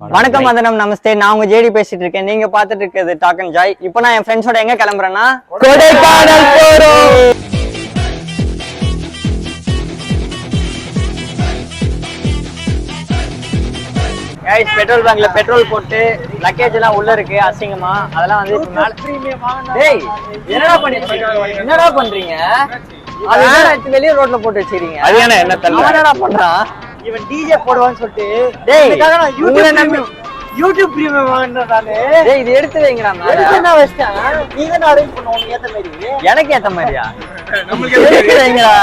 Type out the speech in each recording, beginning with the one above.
வணக்கம் வந்தனம் நமஸ்தே. நான் உங்க ஜேடி பேசிட்டு இருக்கேன். நீங்க பாத்துட்டு இருக்கிறது டாக் அண்ட் ஜாய். இப்போ நான் என் ஃப்ரெண்ட்ஸோட எங்க கிளம்புறேன்னா கொடைக்கானல் போறோம். கைஸ், பெட்ரோல் பங்க்ல பெட்ரோல் போட்டு லக்கேஜ் எல்லாம் உள்ள இருக்கு அசிங்கமா. அதெல்லாம் வந்து டேய் என்னடா பண்றீங்க? அது வெளிய ரோட்ல போட்டு வச்சிருக்கீங்க. அது என்ன தள்ள என்னடா பண்றான் இவன் டிஜே போடுவான்னு சொல்லிட்டு டேய் யூடியூப் பிரீமியம் வாங்குறதானே. டேய் இது எடுத்து வைங்கடா. நான் வச்சிட்டேன். நீ தான் அரேஞ்ச் பண்ண உனக்கு ஏத்த மாதிரி. எனக்கு ஏத்த மாதிரியா? நமக்கு எடுத்து வைங்கடா.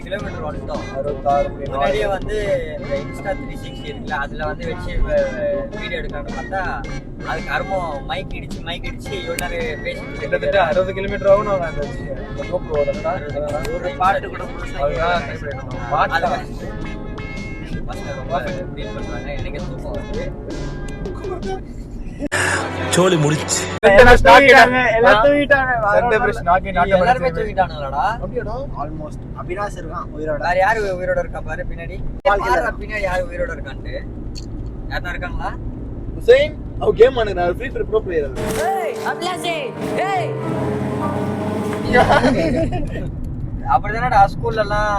கிலோமீட்டர் வந்துட்டோம். 66 முன்னாடியே வந்து இந்த இன்ஸ்டா 360 இருக்குல்ல, அதுல வந்து வச்சு வீடியோ எடுக்கலாம்னு பார்த்தா அது கர்மம் மைக் இடிச்சு இவ்வளவு நேரம் பேசிட்டு கிட்டத்தட்ட 60 கிலோமீட்டர் ஆகும். நான் அந்த ஒரு பாட்டு கூட ரொம்ப ஃபீல் பண்றாங்க. எனக்கு தூக்கம் வந்து சோலி முடிச்சு எல்லாம் தூக்கிட்டாங்க. எல்லாருமே தூக்கிட்டானுங்களா? ஆல்மோஸ்ட் அபினாஷ் இருக்கான் உயிரோட. வேற யாரு உயிரோட இருக்கா பாரு பின்னாடி. பின்னாடி யாரு உயிரோட இருக்கான்ட்டு யாருன்னா இருக்காங்களா? ஹுசைன் அவ கேம் ஆடுறாரு. ஃப்ரீ ஃபயர் ப்ரோ பிளேயர் அவர். அப்படிதானடா ஸ்கூல்ல எல்லாம்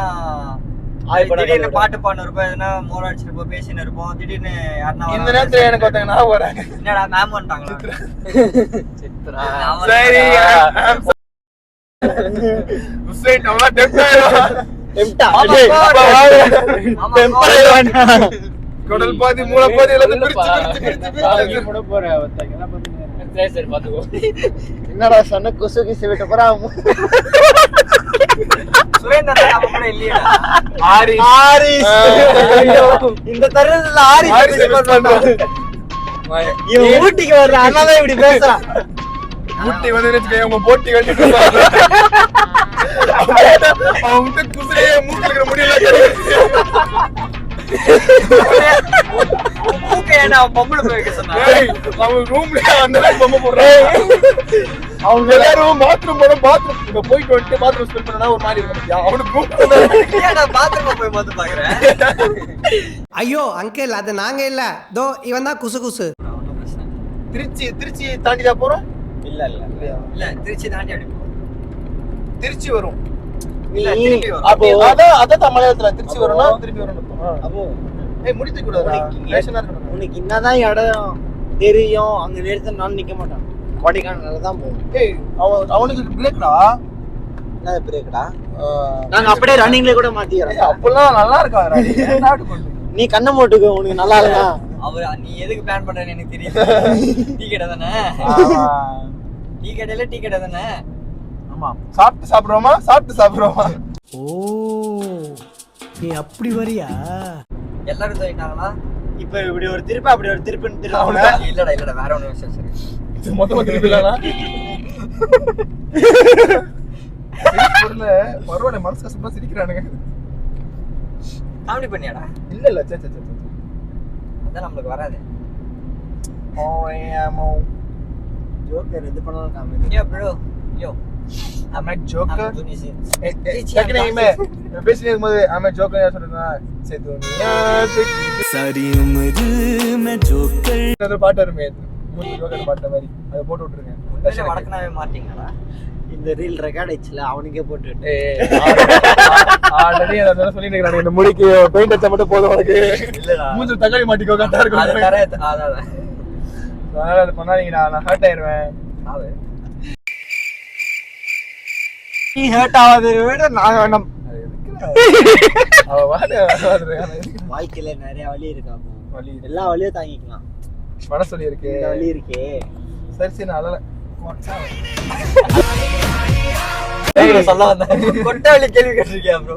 திடீர்னு பாட்டு பாடினு இருப்போம், எதுனா மோர் அடிச்சுட்டு இருப்போம், பேசின்னு இருப்போம். திடீர்னு யாருன்னா இந்த நேரத்துல எனக்கு ஒருத்தங்க நான் வரேன். என்னடா மேம் வந்துட்டாங்களா? சரி ஹுசைன் அவளா கடல் பாதி மூளை பாதி எல்லாம் பிரிச்சு போட போறேன். சரி பாத்துக்கோ. என்னடா சொன்ன குசு கிசு விட்டு போறா. சுரேந்தர் நம்ம கூட இல்லையா? இந்த தருணத்துல இவன் ஊட்டிக்கு வர்ற அண்ணாதான் இப்படி பேசுறான். ஊட்டி வந்து அவங்க போட்டி கட்டிட்டு அவங்க குதிரையே மூக்கிற முடியல. அவங்க ரூம்ல அந்த பொம்மை போடுறாங்க. அவங்க எல்லாரும் பாத்ரூம் போன பாத்ரூம் இங்க போயிட்டு வந்துட்டு பாத்ரூம் ஸ்பெண்ட் பண்ணா ஒரு மாதிரி இருக்கும். அவனுக்கு பாத்ரூம் போய் பார்த்து பாக்குறேன். ஐயோ அங்கிள் அது நாங்க இல்ல, தோ இவன் தான் குசு குசு. திருச்சி தாண்டிதான் போறோம். இல்ல திருச்சி தாண்டி அப்படி திருச்சி வரும். அப்போ அதான் மலையாளத்துல திருச்சி வரும்னா திருப்பி வரணும். அப்போ முடித்து கூடாது. உனக்கு என்னதான் இடம் தெரியும், அங்க நேரத்துல நான் நிக்க மாட்டான். கொடைக்கானல தான் போவோம். அவனுக்கு பிரேக்டா என்ன பிரேக்டா? நாங்க அப்படியே ரன்னிங்ல கூட மாத்திக்கிறோம். அப்பெல்லாம் நல்லா இருக்காரு. நீ கண்ணை போட்டுக்கோ, உனக்கு நல்லா இருக்கா? நீ எதுக்கு பிளான் பண்றேன்னு எனக்கு தெரியும். டீ கடை தானே? டீ கடை தானே? ஆமா. சாப்பிட்டு சாப்பிடுறோமா? ஓ நீ அப்படி வரியா? எல்லாரும் சொல்லிட்டாங்களா? இப்ப இப்படி ஒரு திருப்பி அப்படி ஒரு திருப்பின்னு திரும்ப. இல்லடா வேற ஒண்ணு விஷயம். சரி இது மொத்தமா திருப்பிலானா? பரவாயில்ல, மனசு கஷ்டமா சிரிக்கிறானுங்க. காமெடி பண்ணியாடா? இல்ல சே அதான் நம்மளுக்கு வராது. ஜோக்கர் இது பண்ணலாம் comedy. Yo bro yo I'm a joker. பேசும்போது I'm a joker சொல்றேன்னா சே துனியா சரி உமது मैं joker அந்த பாட்டு வருமே, மூணு ஜோக்கர் பாட்டு மாதிரி அதை போட்டு விட்டுருங்க. உடனே வடக்கனாவே மாட்டீங்களா? இந்த ரீல் ரெக்கார்ட் ஆயிடுச்சுல, அவனுக்கே போட்டு ஆல்ரெடி அத சொல்லிட்டு இருக்கானே, இந்த முடிக்கு பெயிண்ட் அடிச்சா மட்டும் போதும் உனக்கு. இல்லடா மூஞ்சி தக்காளி மாட்டிக்கோ கரெக்டா இருக்கும். அது கரெக்ட். அதான் அதனால அது பண்ணாதீங்கடா, நான் ஹர்ட் ஆயிருவேன். ஆவே நீ ஹர்ட் ஆகாத விட நான் வேணும். அவ வாழ்க்கையில நிறைய வலி இருக்கா? வலி எல்லா வலியும் தாங்கிக்கலாம். மனசு வலி இருக்கு. இந்த வலி இருக்கே. சரி நான் அழல சொல்ல வந்தேன். கொட்டாளி கேள்வி கேட்டிருக்கியா ப்ரோ?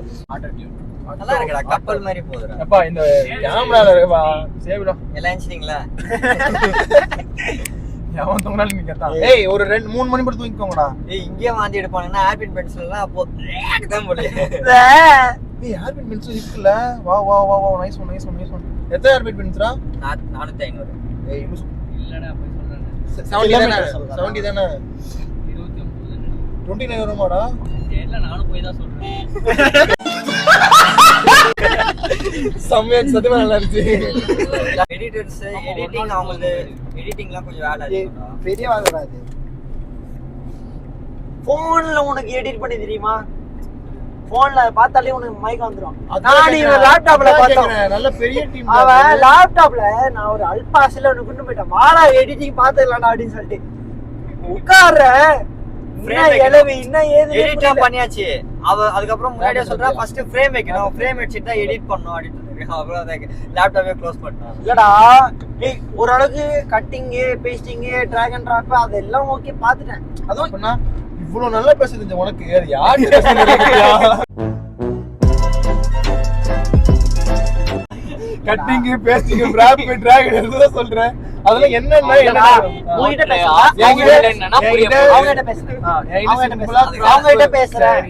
நல்லா இருக்குடா, கப்பல் மாதிரி போகுதுடா. அப்பா இந்த கேமரால இருக்கா சேவ்டா. எல்லாம் நினைச்சிட்டீங்களா? எவன் தூங்கினாலும் நீங்க தான். ஏய் ஒரு 3 மணி மட்டும் தூங்கிக்கோங்கடா. இங்கேயே வாந்தி எடுப்பானுங்கன்னா ஆப்பிள் பென்சில்லாம் அப்போ தான் போடுது. ஏய் ஆர்பிட் பென்சில் இருக்குல்ல. வா நைஸ் ஒன். எத்தனை ஆர்பிட் பென்சிலா? 400-500. ஏய் இல்லடா போய் சொல்றேன். 70 தானே Kilometers சொல்றேன். 70 தானே 29 வருமாடா நானும் போய் தான் சொல்றேன். செம்மையா சத்தியமா நல்லா இருந்துச்சு எடிட்டர்ஸ் எடிட்டிங் அவங்களுக்கு எடிட்டிங்லாம் கொஞ்சம் வேலை இருக்குடா. பெரிய வேலை வராது. போன்ல உனக்கு எடிட் பண்ணி தெரியுமா? போன்ல பார்த்தாலே உனக்கு மயக்கம் வந்துரும். அதான் நான் இவன் லேப்டாப்ல பார்த்தேன். கேக்குறேன். நல்ல பெரிய டீம் அவன் லேப்டாப்ல நான் ஒரு அல்பாஸ்ல ஒன்று கொண்டு போயிட்டேன். மாடா எடிட்டிங் பார்த்துக்கலாம்டா அப்படின்னு சொல்லிட்டு உட்கார்ற எலவி இன்னும் ஏது எடிட் பண்ணியாச்சு. அதுக்கப்புறம் முன்னாடியே சொல்றா ஃபர்ஸ்ட் ஃப்ரேம் வைக்கணும், ஃப்ரேம் வச்சுட்டு தான் எடிட் பண்ணணும் அப்படின்னு அப்புறம் லேப்டாப்பே க்ளோஸ் பண்ணிட்டேன். இல்லடா ஏய் ஓரளவுக்கு cutting pasting drag and drop அதெல்லாம் ஓகே பார்த்துட்டேன். அதுவும் பண்ணா இவ்வளவு நல்லா பேச தெரிஞ்ச உனக்கு யார் பேசுறீங்க? கட்டிங் பேஸ்டிங் ராப் டிராக் எல்லாம் சொல்றேன். அதெல்லாம் என்னன்னா உங்ககிட்ட பேசுறேன்.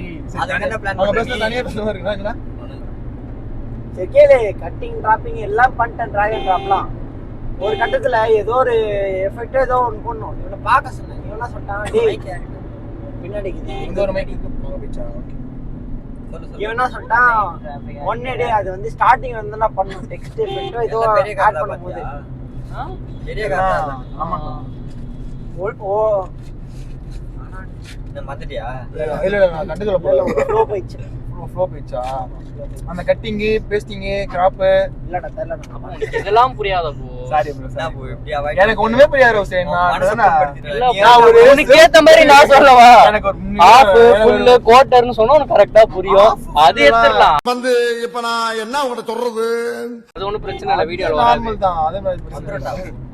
கட்டிங் டிராப்பிங் எல்லாம் பண்ணிட்டேன். டிராக் அண்ட் டிராப்லாம் ஒரு கட்டத்துல ஏதோ ஒரு எஃபெக்ட் ஏதோ ஒன்று பண்ணும். இவனை பார்க்க சொன்னேன். இவனா சொல்லிட்டான் பின்னாடி ஒரு மைக் இவனா சொல்லிட்டான் ஒன்னே டே அது வந்து ஸ்டார்டிங் வந்து நான் பண்ணணும் டெக்ஸ்ட் எஃபெக்ட் ஏதோ ஆட் பண்ணும்போது ஓ மறந்துட்டியா? இல்ல நான் கண்டுக்கல போல ஃப்ளோ போயிடுச்சு. ஃப்ளோ போயிடுச்சா? அந்த கட்டிங் பேஸ்டிங் கிராப் இல்லடா தெரியல. இதெல்லாம் புரியாத போ. சாரி ப்ரோ நான் போய் இப்படி அவாய்ட் எனக்கு ஒண்ணுமே புரியாது ரோசே. நான் ஒரு உனக்கு ஏத்த மாதிரி நான் சொல்லவா? எனக்கு ஒரு ஆஃப் ஃபுல் குவார்ட்டர்னு சொன்னா உனக்கு கரெக்ட்டா புரியும். அது எடுத்துடலாம். வந்து இப்ப நான் என்ன உங்கள்ட்ட சொல்றது? அது ஒண்ணும் பிரச்சனை இல்ல. வீடியோல வராது. நார்மல் தான். அதே மாதிரி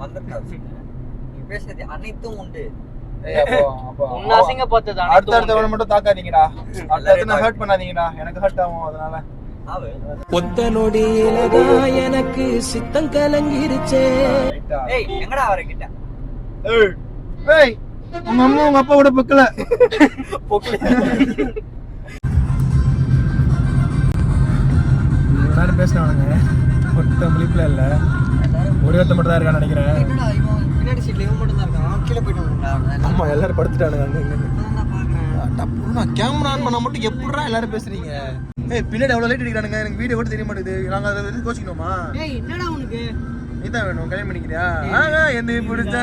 வந்துட்டா. நீ பேசுறது அனைத்தும் உண்டு. ஏய் அப்போ உன்ன அசிங்க பார்த்தது அடுத்தவன மட்டும் தாக்காதீங்கடா. அடுத்தவன ஹர்ட் பண்ணாதீங்கடா. எனக்கு ஹர்ட் ஆகும் அதனால. ஆவே ஒத்த நொடியிலதான் எனக்கு சித்தம் கலங்கிருச்சே. ஏய் எங்கடா வர கிட்ட? ஏய் ஏய் உங்க அம்மா உங்க அப்பா கூட பக்கல எல்லாரும் பேசினானுங்க. ஒருத்த மலிப்புல இல்ல ஒருத்த மட்டும் தான் இருக்கான்னு நினைக்கிறேன். என்னடா இவன் பின்னாடி சீட்ல இவன் மட்டும் தான் இருக்கான். கீழ போய்ட்டு வந்தான்டா. ஆமா எல்லாரும் படுத்துட்டானுங்க அங்க இங்க. நான் பாக்குறேன். டப்புனா கேமரா ஆன் பண்ணா மட்டும் எப்படிடா எல்லாரும் பேசுறீங்க? ஏய் பின்னாடி அவ்வளவு லைட் அடிக்கிறானுங்க. எனக்கு வீடியோ கூட தெரிய மாட்டேங்குது. நாங்க அதை வந்து கோச்சிக்கணுமா? ஏய் என்னடா உனக்கு? நீதான் வேணும் கல்யாணம் பண்ணிக்கிறியா? என்ன பிடிச்சா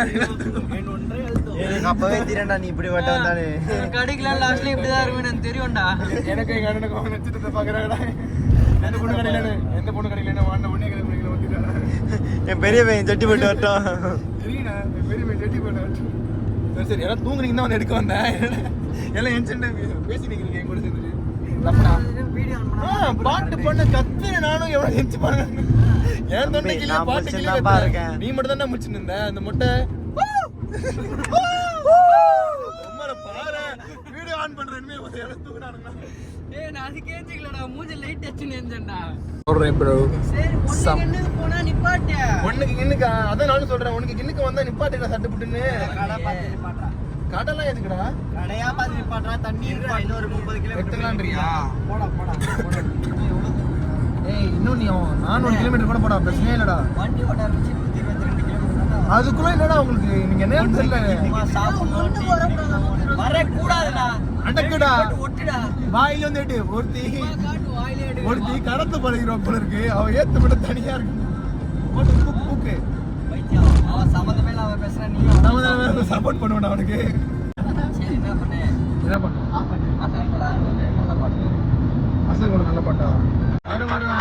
எனக்கு அப்பவே தெரியண்டா நீ இப்படி வட்ட வந்தானே. கடைக்குலாம் லாஸ்ட்ல இப்படி தான் இருக்குன்னு எனக்கு தெரியும்டா. எனக்கு எங்க அண்ணனுக்கு அவங்க நட்சத்திரத்தை பாக்குறாங்கடா. எந்த பொண்ணு கடையில வாண்ட உடனே கல்யாணம் பண்ணிக்கலாம் வந்துட்டாங்க. என் பெரிய பையன் ஜட்டி போட்டு வரட்டும். தெரியுண்ணா பெரிய பெரிய ஜட்டி போட்டு சரி சரி எல்லாம் தூங்குறீங்க தான் வந்து எடுக்க வந்தேன். எல்லாம் என்சென்ட் பேசினீங்க என் கூட சேர்ந்து தப்புடா. வீடியோ ஆன் பண்ணா பாட்டு பண்ண கத்துற நானும் எவ்வளவு எஞ்சி பண்ணேன். ஏன் தொண்டை கிளியே நான் பாட்டு முடிச்சுதான் கிளியே பாருக்கேன். நீ மட்டும் தான் முடிச்சுட்டு இருந்த அந்த மொட்டை பாரு வீடியோ ஆன் பண்றேன்னு தூக்குனானுங்க. ஏய் நான் அது கேஞ்சிக்கலடா. மூஞ்சி லைட் அடிச்சுன்னு இருந்தேன்டா. சொல்றேன் ப்ரோ சரி பொண்ணுக்கு போனா நிப்பாட்டு. உனக்கு கிண்ணுக்கா அதான் நானும் சொல்றேன். உனக்கு கிண்ணுக்கு வந்தா நிப்பாட்டுடா சட்டை புட்டுன்னு. கடை பார்த்து நிப்பாட்றா. கடலாம் எதுக்குடா? கடையா பார்த்து நிப்பாட்றா. தண்ணி இருக்கா இன்னொரு 30 கிலோமீட்டர் எடுத்துக்கலான்றியா? போடா போடா. ஏய் இன்னும் நீ 400 கிலோமீட்டர் கூட போடா பிரச்சனையே இல்லடா. வண்டி ஓட்ட ஆரம்பிச்சு 122 கிலோமீட்டர். அதுக்குள்ள என்னடா உங்களுக்கு நீங்க என்ன தெரியல. வரக்கூடாதுடா. அடக்குடா ஒட்டுடா. வாயில வந்துட்டு ஒருத்தி காட்டு வாயிலே எடு. ஒருத்தி கடத்து பழகிறோம் போல இருக்கு. அவ ஏத்து மட்டும் தனியா இருக்கு. போட்டு பூக்கு பூக்கு பைத்தியம். அவன் சம்மந்தமே இல்லாம அவன் பேசுறான். நீ நம்ம சப்போர்ட் பண்ணுவேன் அவனுக்கு. சரி என்ன பண்ணு? என்ன பண்ணும் அசல் கூட நல்ல பாட்டு. அசல் கூட நல்ல பாட்டா? அதே பாட்டு.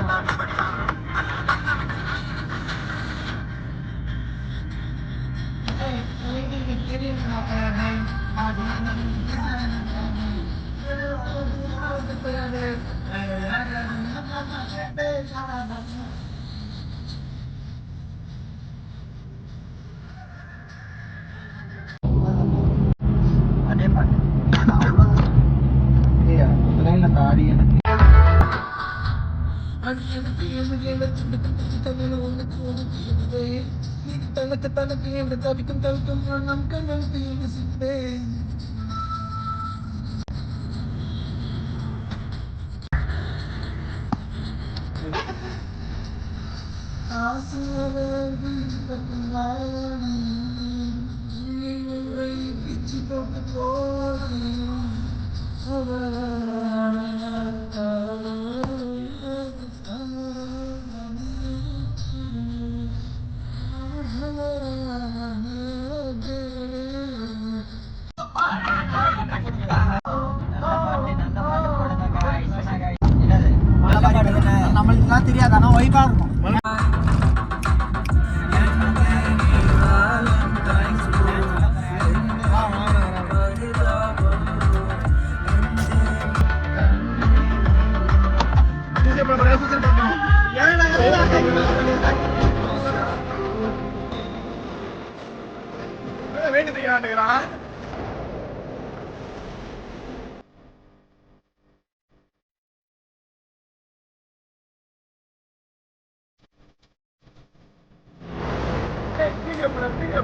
ஏய் லைன்ல தாடி எனக்கு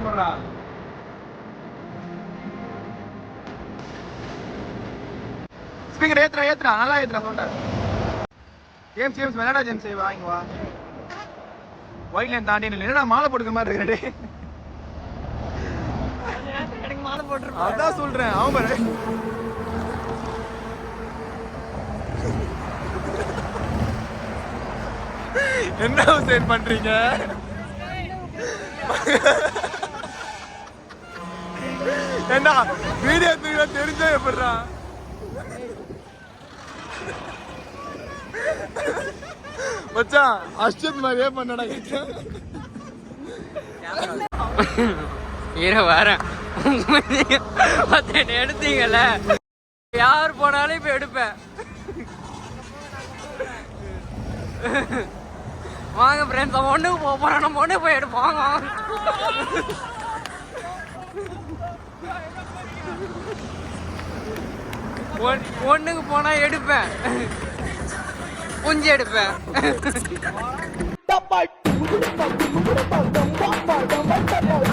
பண்றான். ஸ்பீக்கர் ஏத்துறா நல்லா ஏத்துறா சவுண்டா. ஜேம்ஸ் விளையாடா ஜேம்ஸ் வாங்க வா. ஒயிட் லைன் தாண்டி என்னடா மாலை போட்டுக்கிற மாதிரி இருக்கிறே. அதான் சொல்றேன் அவன் பாரு. என்ன ஹுசைன் பண்றீங்க? என்ன வீடியோ தூக்கில தெரிஞ்சா எப்படிடா? மச்சான் அஷ்டத் மாதிரியே பண்ணடா. இரு வரேன். எடுத்தீங்கல்ல, யார் போனாலும் இப்ப எடுப்பேன். வாங்க ஃப்ரெண்ட்ஸ், அவன் ஒண்ணுக்கு போக போறான், நம்ம ஒண்ணு போய் எடுப்போம். ஒண்ணுக்கு போனா எடுப்பேன், குஞ்சு எடுப்பேன்.